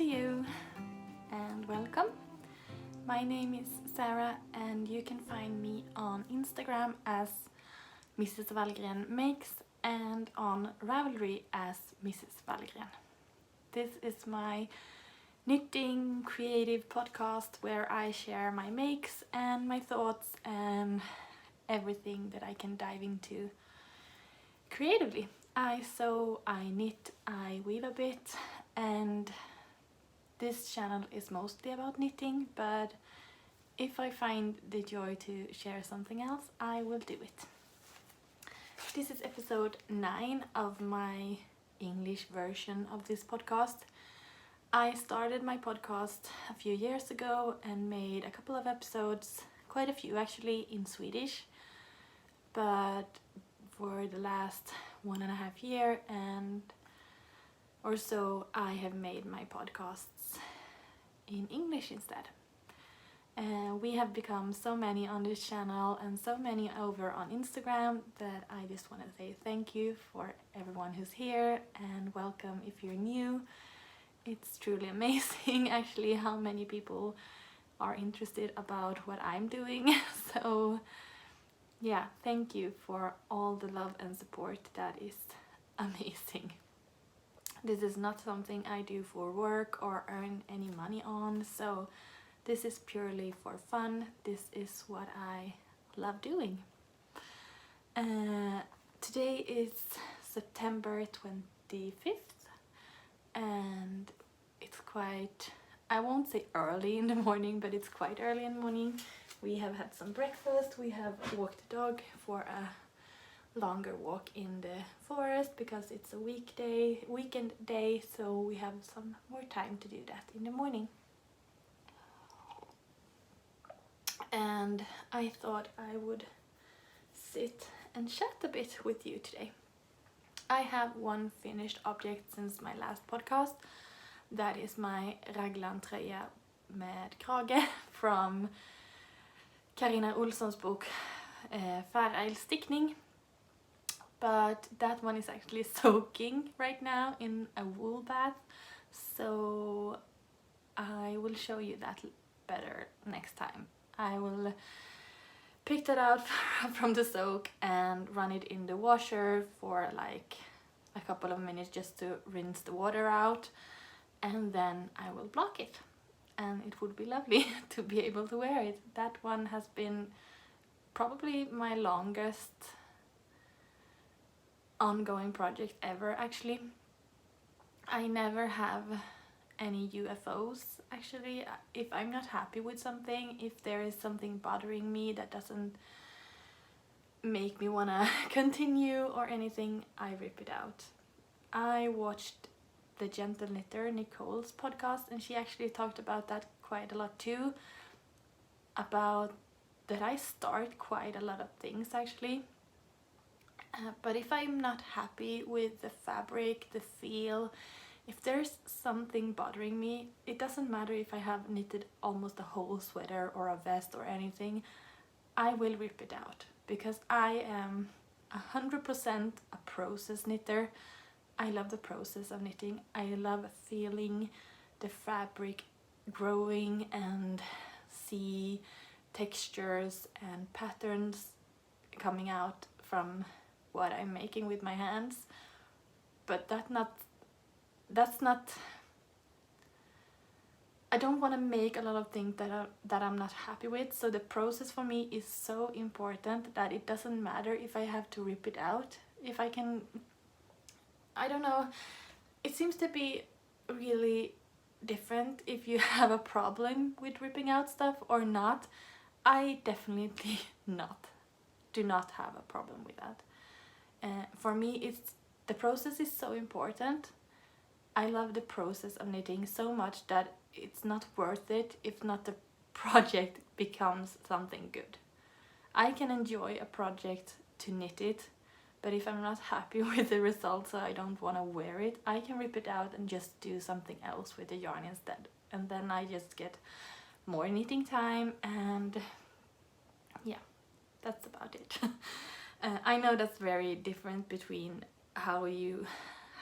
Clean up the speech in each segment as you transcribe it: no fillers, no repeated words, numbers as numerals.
you and welcome. My name is Sarah and you can find me on Instagram as Mrs. Wallgren Makes and on Ravelry as Mrs. Wallgren. This is my knitting creative podcast where I share my makes and my thoughts and everything that I can dive into creatively. I sew, I knit, I weave a bit, and this channel is mostly about knitting, but if I find the joy to share something else, I will do it. This is episode 9 of my English version of this podcast. I started my podcast a few years ago and made a couple of episodes, quite a few actually, in Swedish, but for the last 1.5 years or so I have made my podcasts in English instead. We have become so many on this channel and so many over on Instagram that I just want to say thank you for everyone who's here and welcome if you're new. It's truly amazing actually how many people are interested about what I'm doing. So yeah, thank you for all the love and support. That is amazing. This is not something I do for work or earn any money on, so this is purely for fun. This is what I love doing. Today is September 25th and it's quite, I won't say early in the morning, but it's quite early in the morning. We have had some breakfast, we have walked the dog for a longer walk in the forest because it's a weekend day, so we have some more time to do that in the morning. And I thought I would sit and chat a bit with you today. I have one finished object since my last podcast. That is my raglantröja med krage from Carina Olssons book Färilstickning. But that one is actually soaking right now in a wool bath, so I will show you that better next time. I will pick that out from the soak and run it in the washer for like a couple of minutes just to rinse the water out, and then I will block it, and it would be lovely to be able to wear it. That one has been probably my longest ongoing project ever actually. I never have any UFOs actually. If I'm not happy with something, if there is something bothering me that doesn't make me wanna continue or anything, I rip it out. I watched the Gentle Knitter Nicole's podcast and she actually talked about that quite a lot too, about that I start quite a lot of things actually. But if I'm not happy with the fabric, the feel, if there's something bothering me, it doesn't matter if I have knitted almost a whole sweater or a vest or anything, I will rip it out because I am 100% a process knitter. I love the process of knitting. I love feeling the fabric growing and see textures and patterns coming out from what I'm making with my hands, but that's not I don't want to make a lot of things that I'm not happy with, so the process for me is so important that it doesn't matter if I have to rip it out. If I can, I don't know, it seems to be really different if you have a problem with ripping out stuff or not. I definitely do not have a problem with that. For me, the process is so important. I love the process of knitting so much that it's not worth it if not the project becomes something good. I can enjoy a project to knit it, but if I'm not happy with the results or I don't want to wear it, I can rip it out and just do something else with the yarn instead. And then I just get more knitting time, and yeah, that's about it. I know that's very different between how you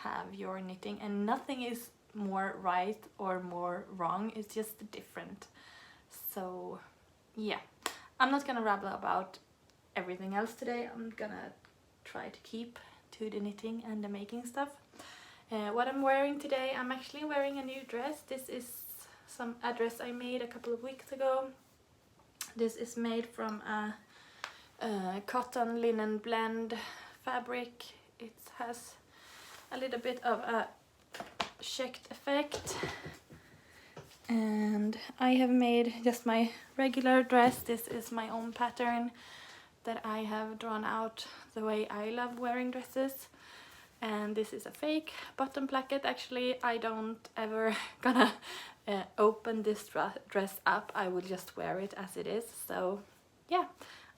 have your knitting, and nothing is more right or more wrong, it's just different. So yeah, I'm not gonna rabble about everything else today. I'm gonna try to keep to the knitting and the making stuff. What I'm wearing today, I'm actually wearing a new dress. This is a dress I made a couple of weeks ago. This is made from a cotton linen blend fabric. It has a little bit of a checked effect, and I have made just my regular dress. This is my own pattern that I have drawn out the way I love wearing dresses, and this is a fake bottom placket. Actually, I don't ever gonna open this dress up. I will just wear it as it is. So yeah,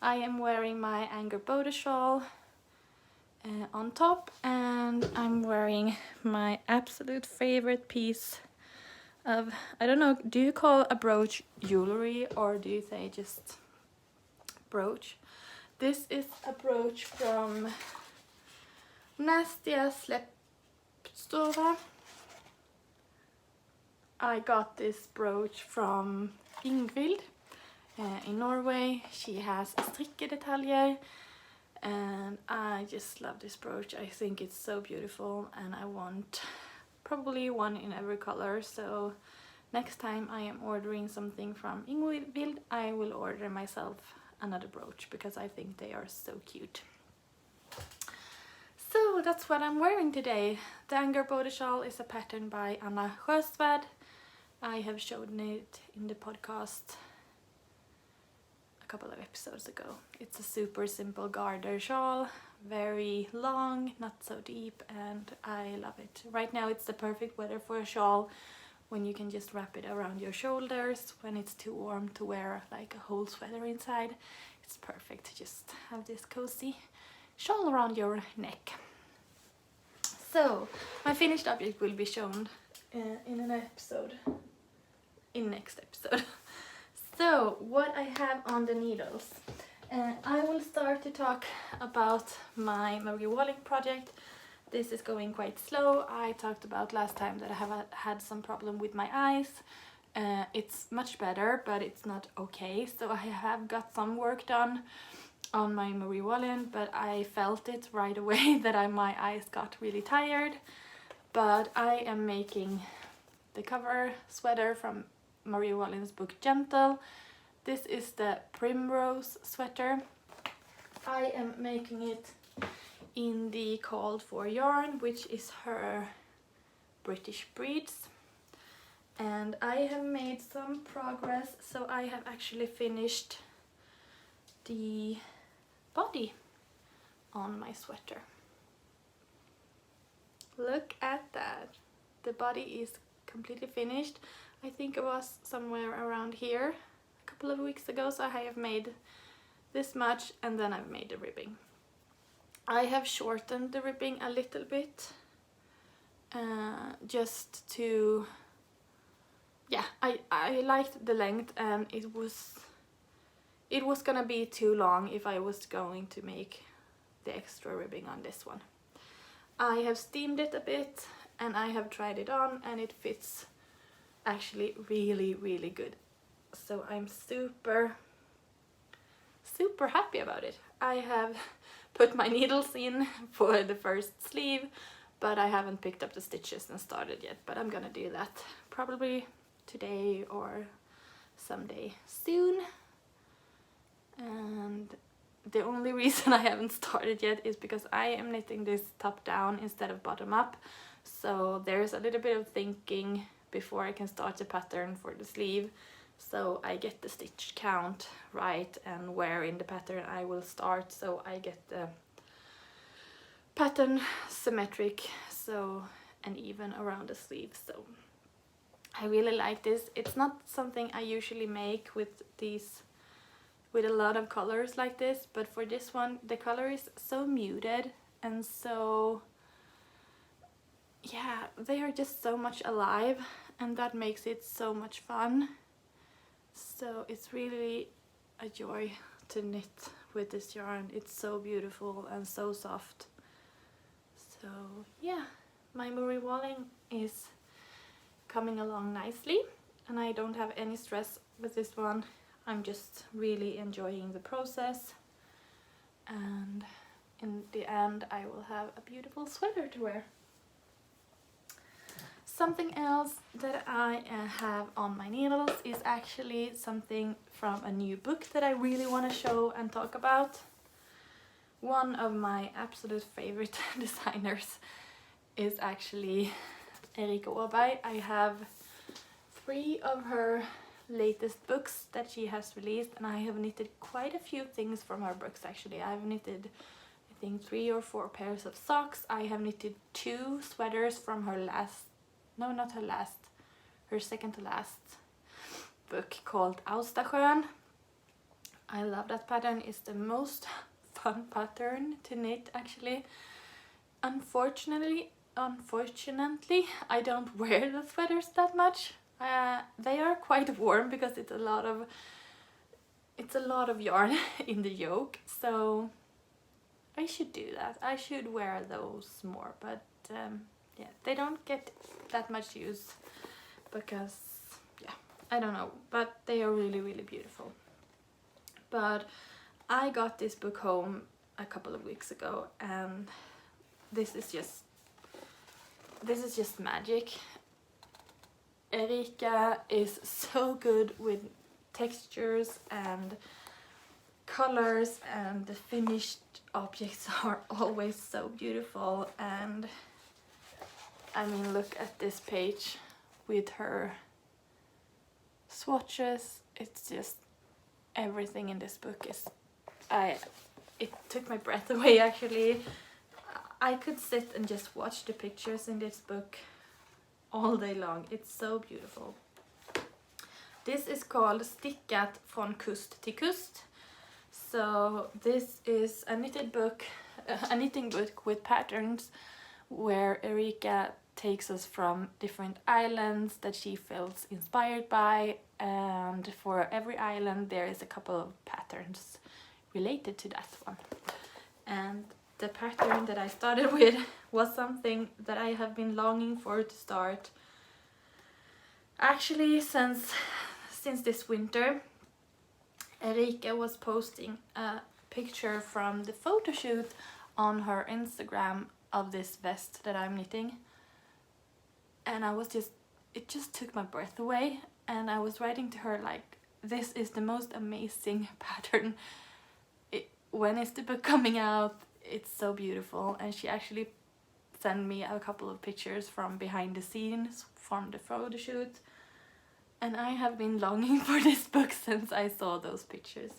I am wearing my Anger Boda shawl on top, and I'm wearing my absolute favorite piece of, I don't know, do you call a brooch jewelry or do you say just brooch? This is a brooch from Nastia Släppstova. I got this brooch from Ingvild in Norway. She has strickedetaljer, and I just love this brooch. I think it's so beautiful, and I want probably one in every color. So next time I am ordering something from Ingvild, I will order myself another brooch because I think they are so cute. So that's what I'm wearing today. The Anger Boda shawl is a pattern by Anna Sjösvärd. I have shown it in the podcast a couple of episodes ago. It's a super simple garter shawl, very long, not so deep, and I love it. Right now it's the perfect weather for a shawl, when you can just wrap it around your shoulders when it's too warm to wear like a whole sweater inside. It's perfect to just have this cozy shawl around your neck. So my finished object will be shown in an episode, in next episode. So what I have on the needles, I will start to talk about my Marie Wallgren project. This is going quite slow. I talked about last time that I have had some problem with my eyes. It's much better, but it's not okay. So I have got some work done on my Marie Wallgren, but I felt it right away that my eyes got really tired. But I am making the cover sweater from Marie Wallgren's book Gentle. This is the Primrose Sweater. I am making it in the Called For yarn, which is her British breeds. And I have made some progress, so I have actually finished the body on my sweater. Look at that. The body is completely finished. I think it was somewhere around here a couple of weeks ago, so I have made this much, and then I've made the ribbing. I have shortened the ribbing a little bit, just to, yeah, I liked the length, and it was gonna be too long if I was going to make the extra ribbing on this one. I have steamed it a bit, and I have tried it on, and it fits actually really, really good. So I'm super happy about it. I have put my needles in for the first sleeve, but I haven't picked up the stitches and started yet, but I'm gonna do that probably today or someday soon. And the only reason I haven't started yet is because I am knitting this top down instead of bottom up, so there's a little bit of thinking before I can start the pattern for the sleeve, so I get the stitch count right and where in the pattern I will start, so I get the pattern symmetric, so, and even around the sleeve. So I really like this. It's not something I usually make with these, with a lot of colors like this, but for this one the color is so muted, and so yeah, they are just so much alive, and that makes it so much fun. So it's really a joy to knit with this yarn. It's so beautiful and so soft. So yeah, my Marie Wallgren is coming along nicely, and I don't have any stress with this one. I'm just really enjoying the process, and in the end I will have a beautiful sweater to wear. Something else that I have on my needles is actually something from a new book that I really want to show and talk about. One of my absolute favorite designers is actually Erika Åberg. I have 3 of her latest books that she has released, and I have knitted quite a few things from her books actually. I've knitted, I think, 3 or 4 pairs of socks. I have knitted 2 sweaters from her last, no, not her last, her second to last book called Austasjön. I love that pattern. It's the most fun pattern to knit actually. Unfortunately, I don't wear the sweaters that much. They are quite warm because it's a lot of yarn in the yoke, so I should do that. I should wear those more, but yeah, they don't get that much use because, yeah, I don't know, but they are really, really beautiful. But I got this book home a couple of weeks ago, and this is just magic. Erika is so good with textures and colors, and the finished objects are always so beautiful. And I mean, look at this page with her swatches. It's just everything in this book is, it took my breath away actually. I could sit and just watch the pictures in this book all day long. It's so beautiful. This is called Stickat från kust till kust. So this is a knitted book, a knitting book with patterns where Erika takes us from different islands that she feels inspired by, and for every island there is a couple of patterns related to that one. And the pattern that I started with was something that I have been longing for to start actually since this winter. Erika was posting a picture from the photo shoot on her Instagram of this vest that I'm knitting, and it just took my breath away, and I was writing to her like, this is the most amazing pattern. When is the book coming out? It's so beautiful. And she actually sent me a couple of pictures from behind the scenes from the photo shoot, and I have been longing for this book since I saw those pictures.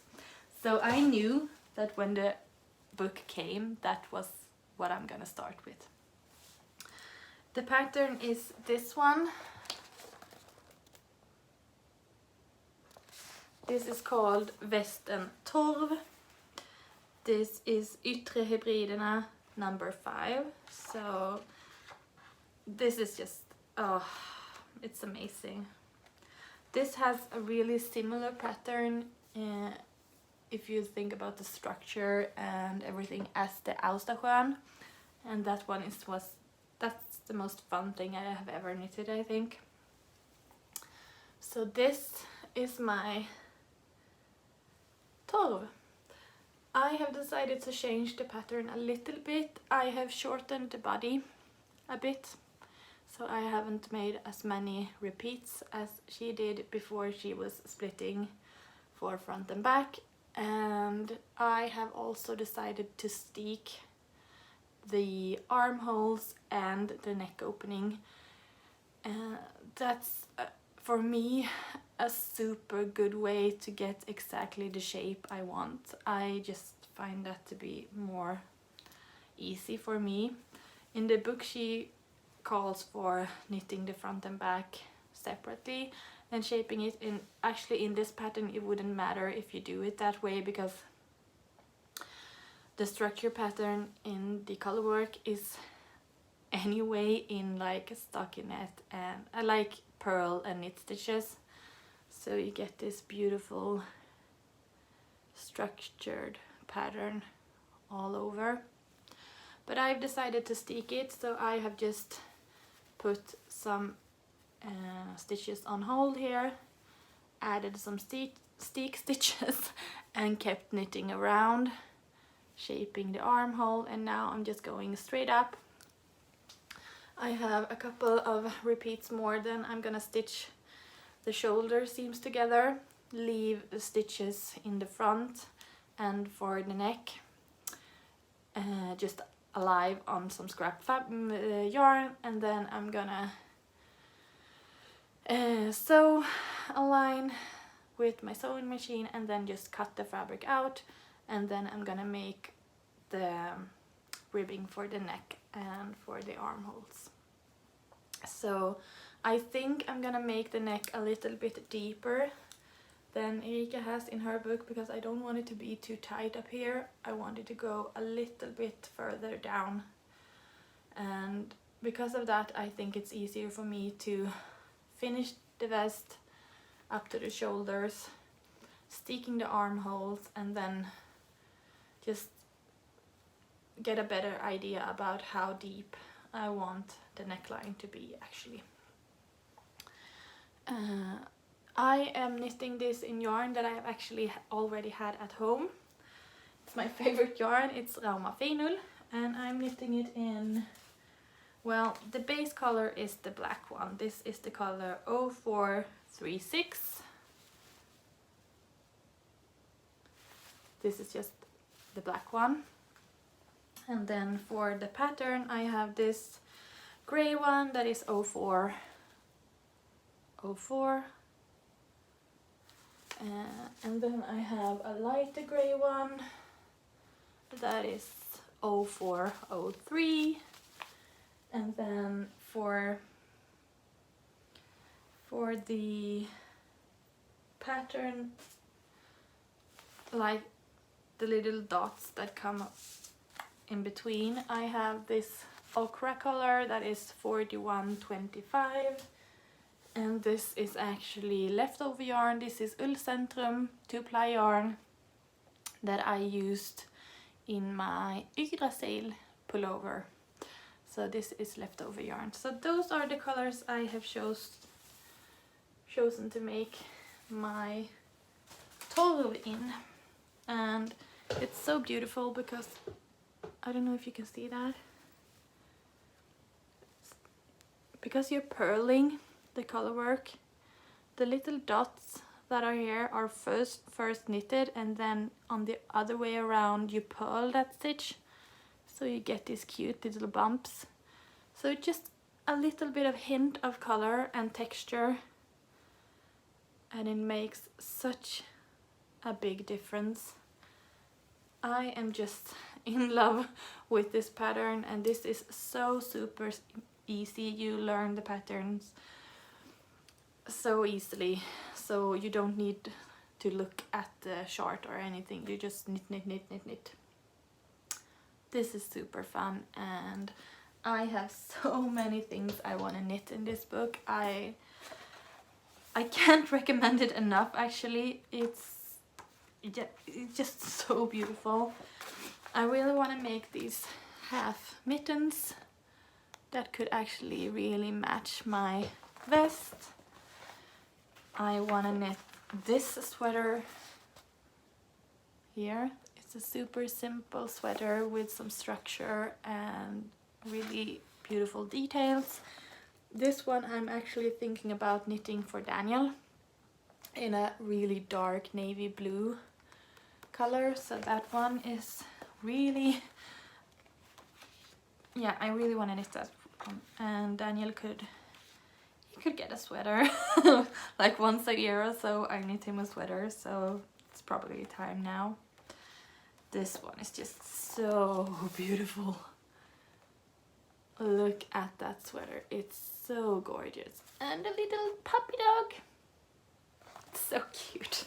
So I knew that when the book came, that was what I'm gonna start with. The pattern is this one. This is called Västen Torv. This is Yttre Hybriderna number 5. So this is just, oh, it's amazing. This has a really similar pattern if you think about the structure and everything as the Austasjön, and that one that's the most fun thing I have ever knitted, I think. So this is my Torv. I have decided to change the pattern a little bit. I have shortened the body a bit, so I haven't made as many repeats as she did before she was splitting for front and back. And I have also decided to steek the armholes and the neck opening. That's for me a super good way to get exactly the shape I want. I just find that to be more easy for me. In the book she calls for knitting the front and back separately and shaping it in. Actually in this pattern it wouldn't matter if you do it that way, because the structure pattern in the color work is anyway in like stockinette, and I like purl and knit stitches, so you get this beautiful structured pattern all over. But I've decided to steek it, so I have just put some stitches on hold here, added some stick stitches and kept knitting around, shaping the armhole, and now I'm just going straight up. I have a couple of repeats more, then I'm gonna stitch the shoulder seams together, leave the stitches in the front, and for the neck just alive on some scrap yarn, and then I'm gonna sew a line with my sewing machine and then just cut the fabric out, and then I'm gonna make the ribbing for the neck and for the armholes. So I think I'm gonna make the neck a little bit deeper than Erika has in her book, because I don't want it to be too tight up here. I want it to go a little bit further down, and because of that I think it's easier for me to finish the vest up to the shoulders, sticking the armholes, and then just get a better idea about how deep I want the neckline to be actually. I am knitting this in yarn that I have actually already had at home. It's my favorite yarn, it's Rauma Feinul, and I'm knitting it in, well, the base color is the black one. This is the color 0436. This is just the black one. And then for the pattern I have this gray one that is 0404. And then I have a lighter gray one that is 0403. And then for the pattern, like the little dots that come up in between, I have this ochre color that is 4125, and this is actually leftover yarn. This is Ullcentrum 2-ply yarn that I used in my Yggdrasil pullover. So this is leftover yarn. So those are the colors I have chosen to make my torv in, and it's so beautiful because I don't know if you can see that, because you're purling the color work, the little dots that are here are first knitted, and then on the other way around you purl that stitch, so you get these cute little bumps. So just a little bit of hint of color and texture, and it makes such a big difference. I am just in love with this pattern, and this is so super easy. You learn the patterns so easily, so you don't need to look at the chart or anything. You just knit. This is super fun, and I have so many things I want to knit in this book. I can't recommend it enough actually. It's just so beautiful. I really want to make these half mittens that could actually really match my vest. I want to knit this sweater here. It's a super simple sweater with some structure and really beautiful details. This one I'm actually thinking about knitting for Daniel in a really dark navy blue color, so that one is really, yeah, I really want to knit that one. And Daniel could get a sweater like once a year or so. I knit him a sweater, so it's probably time now. This one is just so beautiful. Look at that sweater, it's so gorgeous. And a little puppy dog, it's so cute.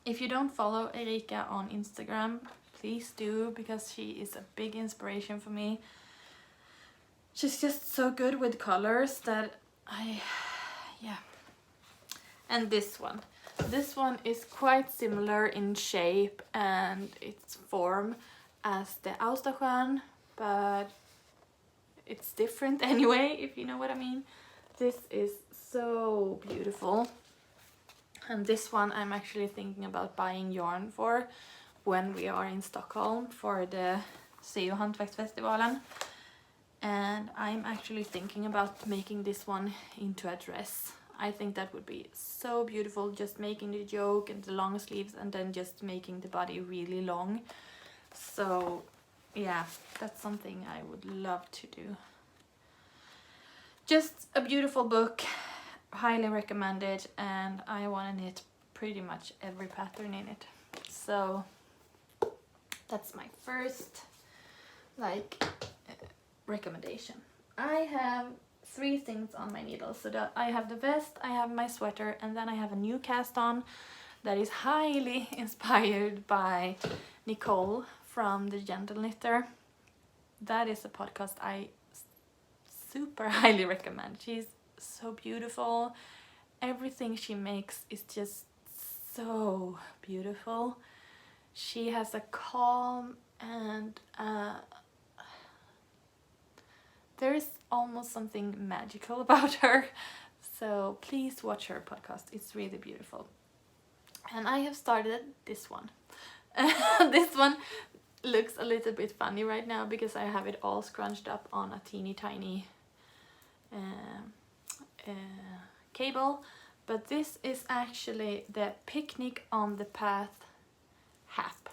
If you don't follow Erika on Instagram, please do, because she is a big inspiration for me. She's just so good with colors that yeah. And this one is quite similar in shape and its form as the Austerstjärn, but it's different anyway, if you know what I mean. This is so beautiful. And this one I'm actually thinking about buying yarn for when we are in Stockholm for the Se och Hantverksfestivalen. And I'm actually thinking about making this one into a dress. I think that would be so beautiful, just making the yoke and the long sleeves and then just making the body really long. So yeah, that's something I would love to do. Just a beautiful book, highly recommended, and I want to knit pretty much every pattern in it. So that's my first recommendation. I have 3 things on my needle. So that I have the vest, I have my sweater, and then I have a new cast on that is highly inspired by Nicole from The Gentle Knitter. That is a podcast I super highly recommend. She's so beautiful. Everything she makes is just so beautiful. She has a calm and there's almost something magical about her. So please watch her podcast. It's really beautiful. And I have started this one. This one looks a little bit funny right now because I have it all scrunched up on a teeny tiny cable. But this is actually the Picnic on the Path Hap.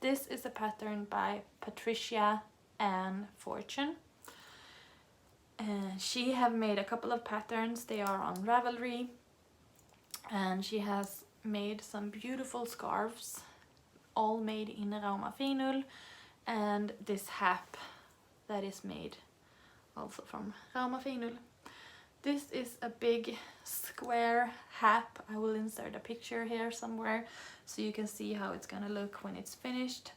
This is a pattern by Patricia Ann Fortune. She have made a couple of patterns. They are on Ravelry. And she has made some beautiful scarves, all made in Rauma Finull. And this hap that is made also from Rauma Finull. This is a big square hap. I will insert a picture here somewhere so you can see how it's gonna look when it's finished.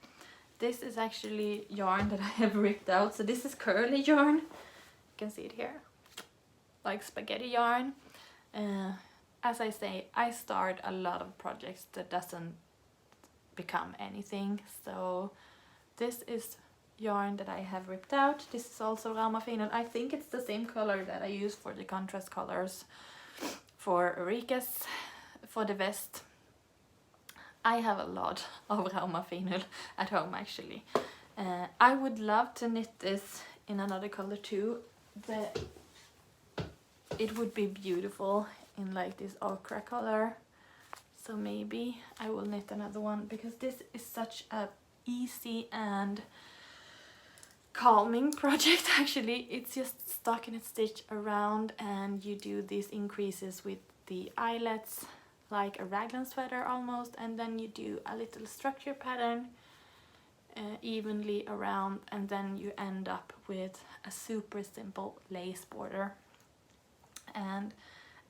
This is actually yarn that I have ripped out. So this is curly yarn. You can see it here, like spaghetti yarn. As I say, I start a lot of projects that doesn't become anything. So this is yarn that I have ripped out. This is also Rauma Finull. I think it's the same color that I use for the contrast colors for Eureka's, for the vest. I have a lot of Rauma Finull at home actually. I would love to knit this in another color too. It would be beautiful in like this ochre color. So maybe I will knit another one because this is such a easy and calming project actually. It's just stocking and stitch around and you do these increases with the eyelets like a raglan sweater almost, and then you do a little structure pattern evenly around, and then you end up with a super simple lace border. And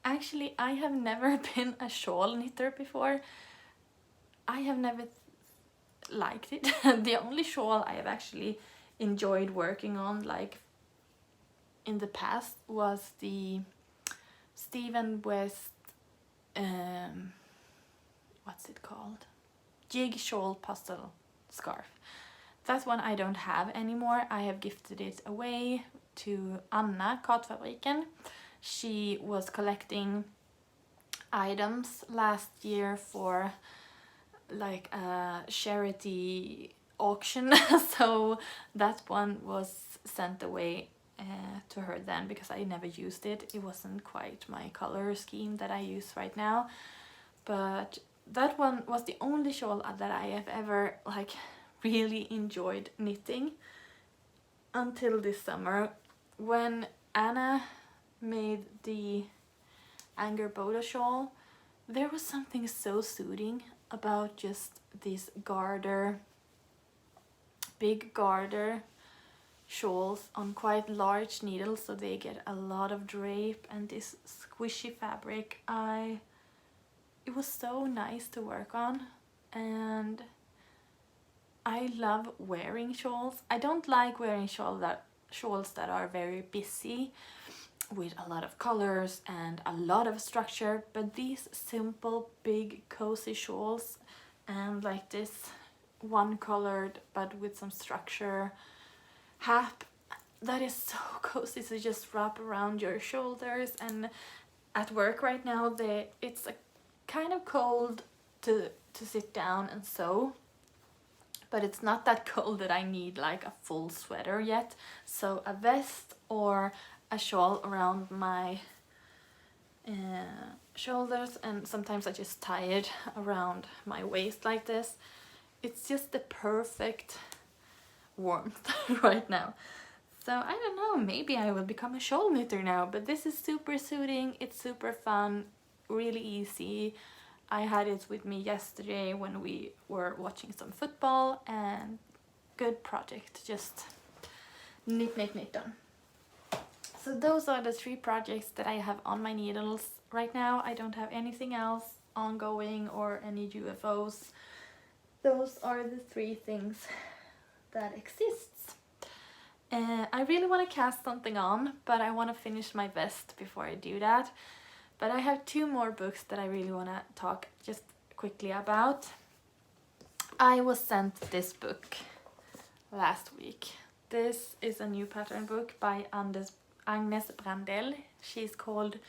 actually I have never been a shawl knitter before. I have never liked it. The only shawl I have actually enjoyed working on like in the past was the Stephen West what's it called, jig shawl puzzle scarf. That one I don't have anymore. I have gifted it away to Anna Katfabriken. She was collecting items last year for like a charity auction. So that one was sent away to her then because I never used it. It wasn't quite my color scheme that I use right now. But that one was the only shawl that I have ever like really enjoyed knitting until this summer when Anna made the Angerboda shawl. There was something so soothing about just this garter, big garter shawls on quite large needles, so they get a lot of drape and this squishy fabric. It was so nice to work on, and I love wearing shawls. I don't like wearing shawls that are very busy with a lot of colors and a lot of structure, but these simple big cozy shawls and like this one colored but with some structure hap, that is so cozy to just wrap around your shoulders. And at work right now, it's a kind of cold to sit down and sew, but it's not that cold that I need like a full sweater yet. So a vest or a shawl around my shoulders, and sometimes I just tie it around my waist like this. It's just the perfect warmth right now. So I don't know, maybe I will become a shawl knitter now, but this is super soothing, it's super fun, really easy. I had it with me yesterday when we were watching some football, and good project, just knit on. So those are the 3 projects that I have on my needles right now. I don't have anything else ongoing or any UFOs. Those are the 3 things that exists. I really want to cast something on, but I want to finish my vest before I do that. But I have 2 more books that I really want to talk just quickly about. I was sent this book last week. This is a new pattern book by Agnes Brandell. She's called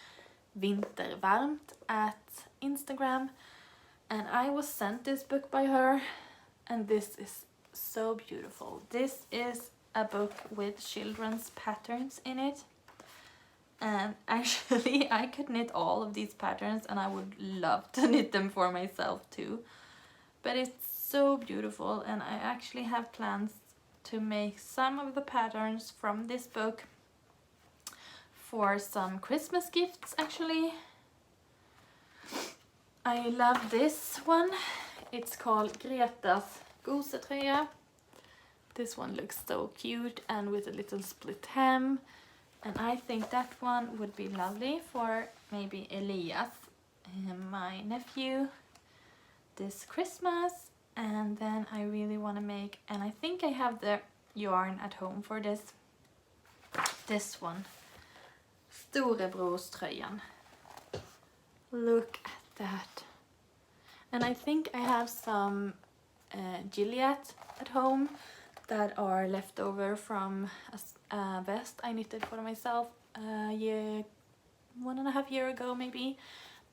Vintervarmt at Instagram. And I was sent this book by her, and this is so beautiful. This is a book with children's patterns in it, and actually I could knit all of these patterns, and I would love to knit them for myself too, but it's so beautiful. And I actually have plans to make some of the patterns from this book for some Christmas gifts. Actually, I love this one. It's called Greta's Gosetröja. This one looks so cute and with a little split hem, and I think that one would be lovely for maybe Elias, my nephew, this Christmas. And then I really want to make, and I think I have the yarn at home for this one, Storebrorströjan. Look at that. And I think I have some Gilliat at home that are left over from a vest I knitted for myself 1.5 years ago maybe.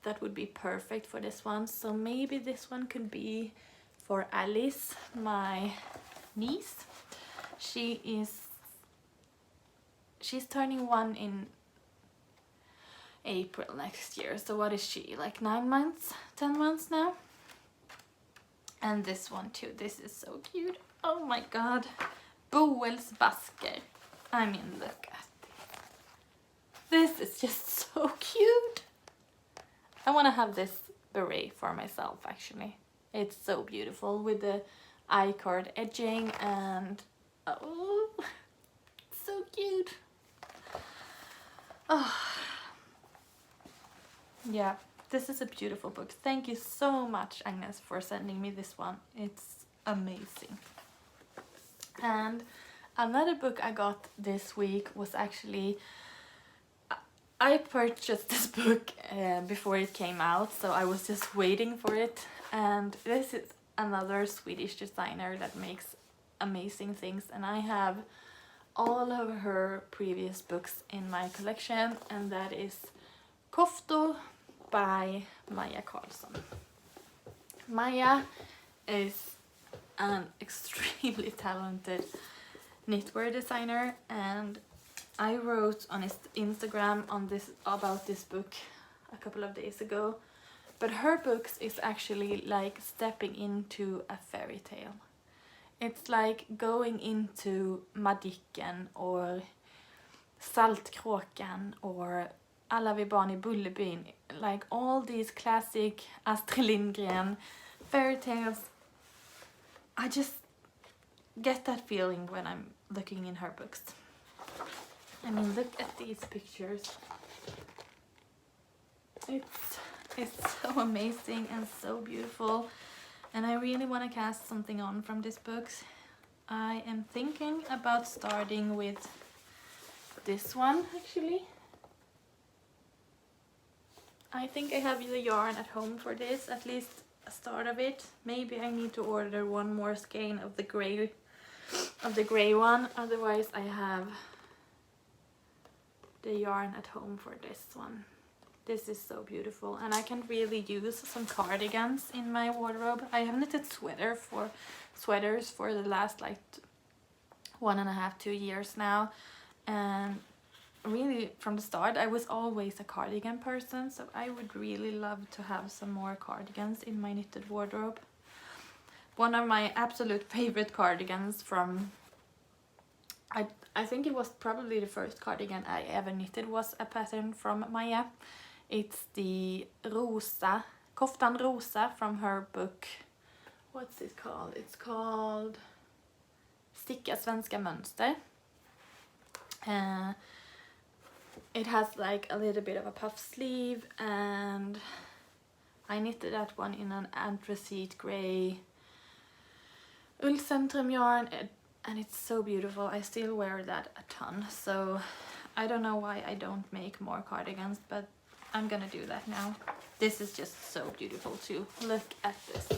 That would be perfect for this one. So maybe this one could be for Alice, my niece. She's turning 1 in April next year. So what is she, like 9 months, 10 months now? And this one too, this is so cute. Oh my god. Boels basker. I mean, look at this. This is just so cute. I want to have this beret for myself actually. It's so beautiful with the I-card edging, and oh, so cute. Oh. Yeah, this is a beautiful book. Thank you so much, Agnes, for sending me this one. It's amazing. And another book I got this week was actually, I purchased this book before it came out, so I was just waiting for it. And this is another Swedish designer that makes amazing things, and I have all of her previous books in my collection, and that is Kofto by Maja Carlson. Maja is an extremely talented knitwear designer, and I wrote on his Instagram about this book a couple of days ago. But her books is actually like stepping into a fairy tale. It's like going into Madicken or Saltkråkan or Alla vi barn i Bullerbyn. Like all these classic Astrid Lindgren fairy tales. I just get that feeling when I'm looking in her books. I mean, look at these pictures. It's so amazing and so beautiful, and I really want to cast something on from these books. I am thinking about starting with this one actually. I think I have the yarn at home for this, at least a start of it. Maybe I need to order one more skein of the gray one, otherwise I have the yarn at home for this one. This is so beautiful, and I can really use some cardigans in my wardrobe. I have knitted sweaters for the last like 1.5–2 years now, and really from the start I was always a cardigan person, so I would really love to have some more cardigans in my knitted wardrobe. One of my absolute favorite cardigans from, I think it was probably the first cardigan I ever knitted, was a pattern from Maja. It's the Rosa, Koftan Rosa, from her book. What's it called? It's called Sticka svenska mönster. It has like a little bit of a puff sleeve, and I knitted that one in an anthracite grey Ullcentrum yarn, and it's so beautiful. I still wear that a ton, so I don't know why I don't make more cardigans, but I'm gonna do that now. This is just so beautiful too. Look at this.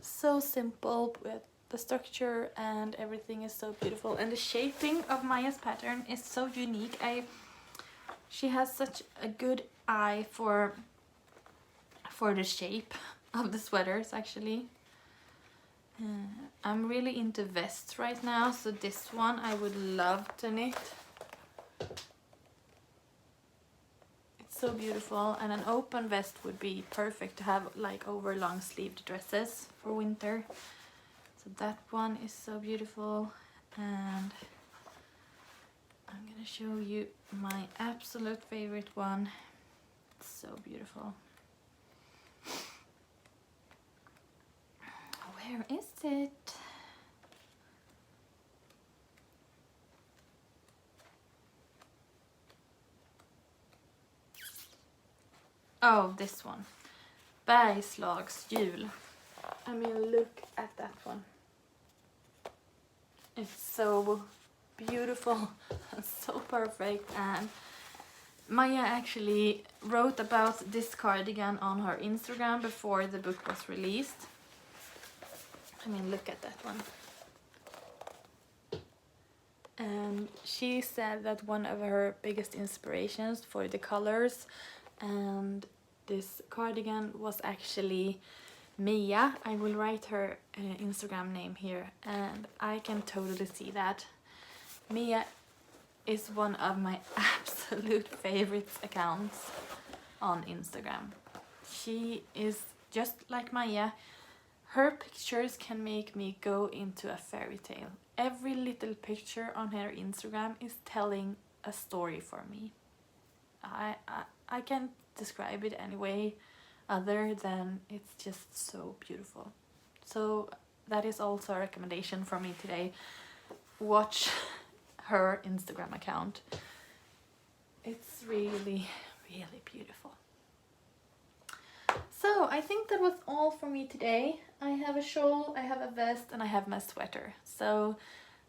So simple, with the structure and everything is so beautiful, and the shaping of Maja's pattern is so unique. She has such a good eye for the shape of the sweaters, actually. I'm really into vests right now, so this one I would love to knit. It's so beautiful, and an open vest would be perfect to have like over long sleeved dresses for winter. So that one is so beautiful, and I'm gonna show you my absolute favorite one. It's so beautiful. Where is it? Oh, this one. Bergslags jul. I mean, look at that one. It's so beautiful and so perfect, and Maja actually wrote about this cardigan on her Instagram before the book was released. I mean, look at that one. And she said that one of her biggest inspirations for the colors and this cardigan was actually Mia. I will write her Instagram name here, and I can totally see that. Mia is one of my absolute favorite accounts on Instagram. She is just like Maja. Her pictures can make me go into a fairy tale. Every little picture on her Instagram is telling a story for me. I can't describe it any way other than it's just so beautiful. So that is also a recommendation for me today. Watch her Instagram account. It's really, really beautiful. So I think that was all for me today. I have a shawl, I have a vest, and I have my sweater. So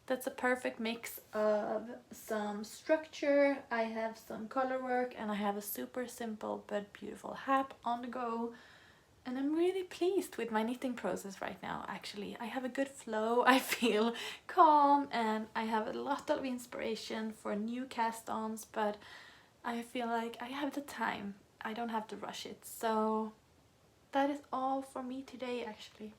that's a perfect mix of some structure, I have some color work, and I have a super simple but beautiful hat on the go. And I'm really pleased with my knitting process right now, actually. I have a good flow, I feel calm, and I have a lot of inspiration for new cast-ons, but I feel like I have the time. I don't have to rush it. So that is all for me today, actually.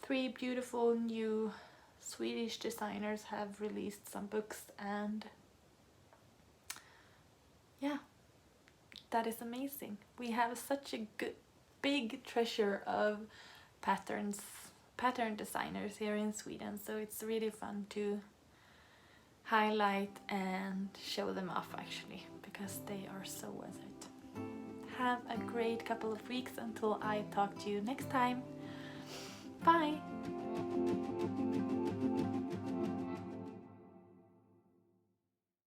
3 beautiful new Swedish designers have released some books, and yeah, that is amazing. We have such a big treasure of pattern designers here in Sweden, so it's really fun to highlight and show them off, actually, because they are so worth it. Have a great couple of weeks until I talk to you next time. Bye!